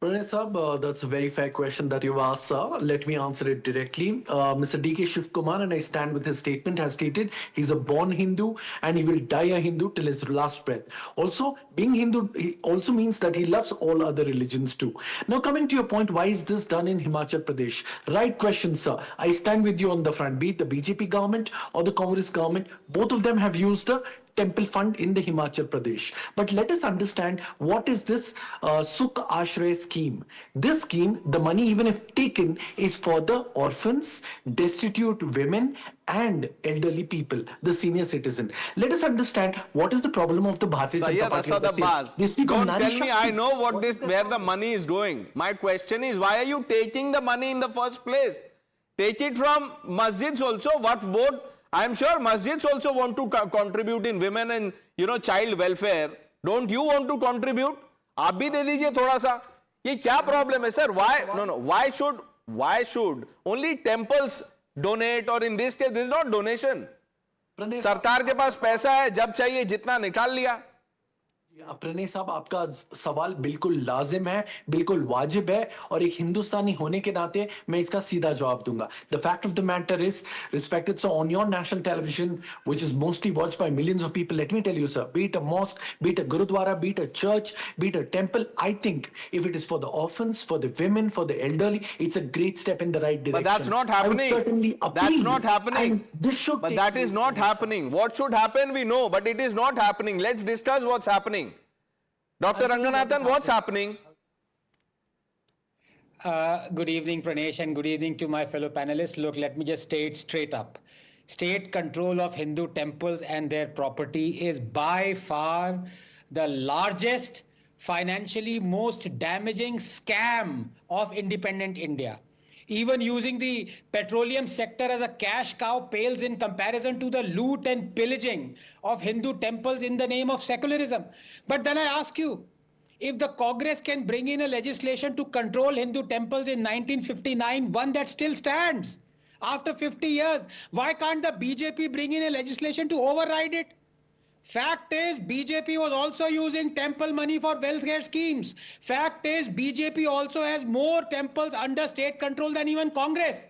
Pranay Saab, that's a very fair question that you've asked, sir. Let me answer it directly. Mr. D.K. Shiv Kumar, and I stand with his statement, has stated he's a born Hindu and he will die a Hindu till his last breath. Also, being Hindu he also means that he loves all other religions too. Now, coming to your point, why is this done in Himachal Pradesh? Right question, sir. I stand with you on the front. Be it the BJP government or the Congress government, both of them have used the temple fund in the Himachal Pradesh. But let us understand what is this Sukh Ashray scheme. This scheme, the money even if taken, is for the orphans, destitute women, and elderly people, the senior citizen. Let us understand what is the problem of the Bharatiya Janata Sayyid Party. Asad Abbas, They speak of don't Nari tell me Shakti. I know where the money is going. My question is, why are you taking the money in the first place? Take it from masjids also, Waqf board. I am sure masjids also want to contribute in women and child welfare. Don't you want to contribute? आप भी दे दीजिए थोड़ा सा. ये क्या problem है sir? Why should only temples donate, or in this case this is not donation. Pranay सरकार के पास पैसा है, जब चाहिए जितना निकाल लिया. प्रणय साहब, आपका सवाल बिल्कुल लाजिम है, बिल्कुल वाजिब है, और एक हिंदुस्तानी होने के नाते मैं इसका सीधा जवाब दूंगा. The fact of the matter is respected, so on your national television which is mostly watched by millions of people, let me tell you sir, be it a mosque, be it a gurdwara, be it a church, be it a temple, I think if it is for the orphans, for the women, for the elderly, it's a great step in the right direction. But that's not I would happening. certainly appeal, That's not happening. and this should But take that is place. not happening. What should happen, we know, but it is not happening. Let's discuss what's happening. Dr. Ranganathan, what's happening? Good evening, Pranesh, and good evening to my fellow panelists. Look, let me just state straight up. State control of Hindu temples and their property is by far the largest, financially most damaging scam of independent India. Even using the petroleum sector as a cash cow pales in comparison to the loot and pillaging of Hindu temples in the name of secularism. But then I ask you, if the Congress can bring in a legislation to control Hindu temples in 1959, one that still stands after 50 years, why can't the BJP bring in a legislation to override it? Fact is, BJP was also using temple money for welfare schemes. Fact is, BJP also has more temples under state control than even Congress.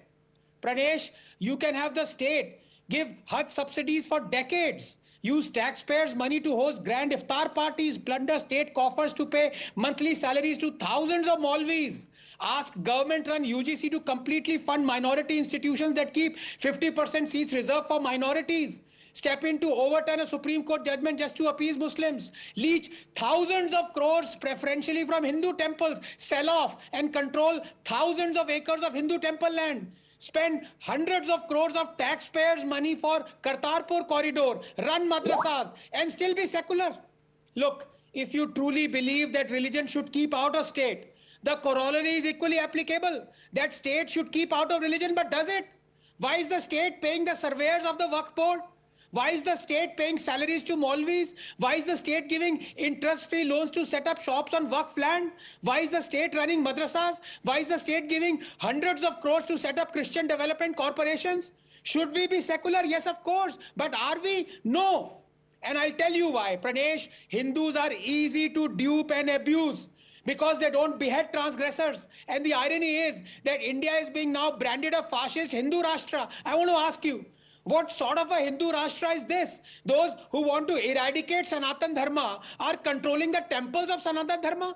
Pradesh, you can have the state give Hajj subsidies for decades, use taxpayers' money to host grand iftar parties, plunder state coffers to pay monthly salaries to thousands of Maulvis. Ask government-run UGC to completely fund minority institutions that keep 50% seats reserved for minorities. Step in to overturn a Supreme Court judgment just to appease Muslims. Leech thousands of crores preferentially from Hindu temples. Sell off and control thousands of acres of Hindu temple land. Spend hundreds of crores of taxpayers' money for Kartarpur corridor. Run madrasas and still be secular. Look, if you truly believe that religion should keep out of state, the corollary is equally applicable. That state should keep out of religion, but does it? Why is the state paying the surveyors of the Waqf board? Why is the state paying salaries to Maulvis? Why is the state giving interest-free loans to set up shops on Waqf land? Why is the state running madrasas? Why is the state giving hundreds of crores to set up Christian development corporations? Should we be secular? Yes, of course. But are we? No. And I'll tell you why. Pranesh, Hindus are easy to dupe and abuse, because they don't behead transgressors. And the irony is that India is being now branded a fascist Hindu Rashtra. I want to ask you, what sort of a Hindu Rashtra is this? Those who want to eradicate Sanatan Dharma are controlling the temples of Sanatan Dharma.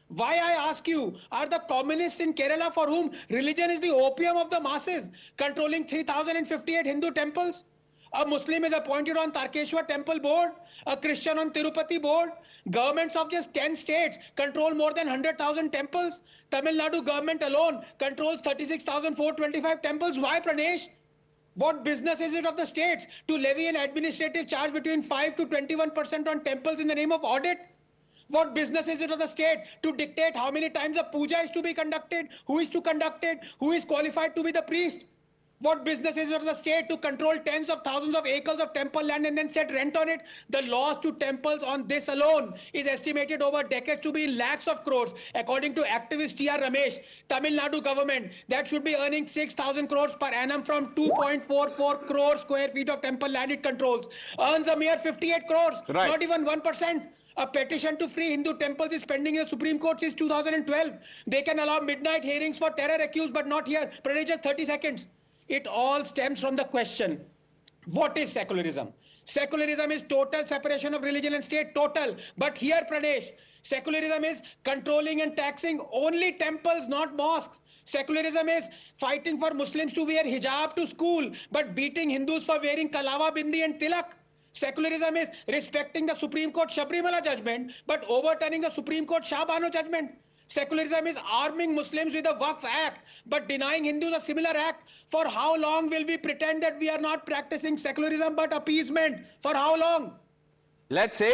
Why, I ask you, are the communists in Kerala, for whom religion is the opium of the masses, controlling 3,058 Hindu temples? A Muslim is appointed on Tarkeshwar temple board, a Christian on Tirupati board. Governments of just 10 states control more than 100,000 temples. Tamil Nadu government alone controls 36,425 temples. Why, Pranesh? What business is it of the states to levy an administrative charge between 5 to 21% on temples in the name of audit? What business is it of the state to dictate how many times a puja is to be conducted, who is to conduct it, who is qualified to be the priest? What business is it of the state to control tens of thousands of acres of temple land and then set rent on it? The loss to temples on this alone is estimated over decades to be in lakhs of crores. According to activist T.R. Ramesh, Tamil Nadu government that should be earning 6,000 crores per annum from 2.44 crore square feet of temple land it controls earns a mere 58 crores, Right. not even 1%. A petition to free Hindu temples is pending in the Supreme Court since 2012. They can allow midnight hearings for terror accused, but not here. Pranesh, just 30 seconds. It all stems from the question, what is secularism? Secularism is total separation of religion and state, total. But here, Pranesh, secularism is controlling and taxing only temples, not mosques. Secularism is fighting for Muslims to wear hijab to school, but beating Hindus for wearing kalawa, bindi and tilak. Secularism is respecting the Supreme Court Sabrimala judgment, but overturning the Supreme Court Shah Bano judgment. Secularism is arming Muslims with the Waqf Act, but denying Hindus a similar act. For how long will we pretend that we are not practicing secularism but appeasement? For how long? Let's say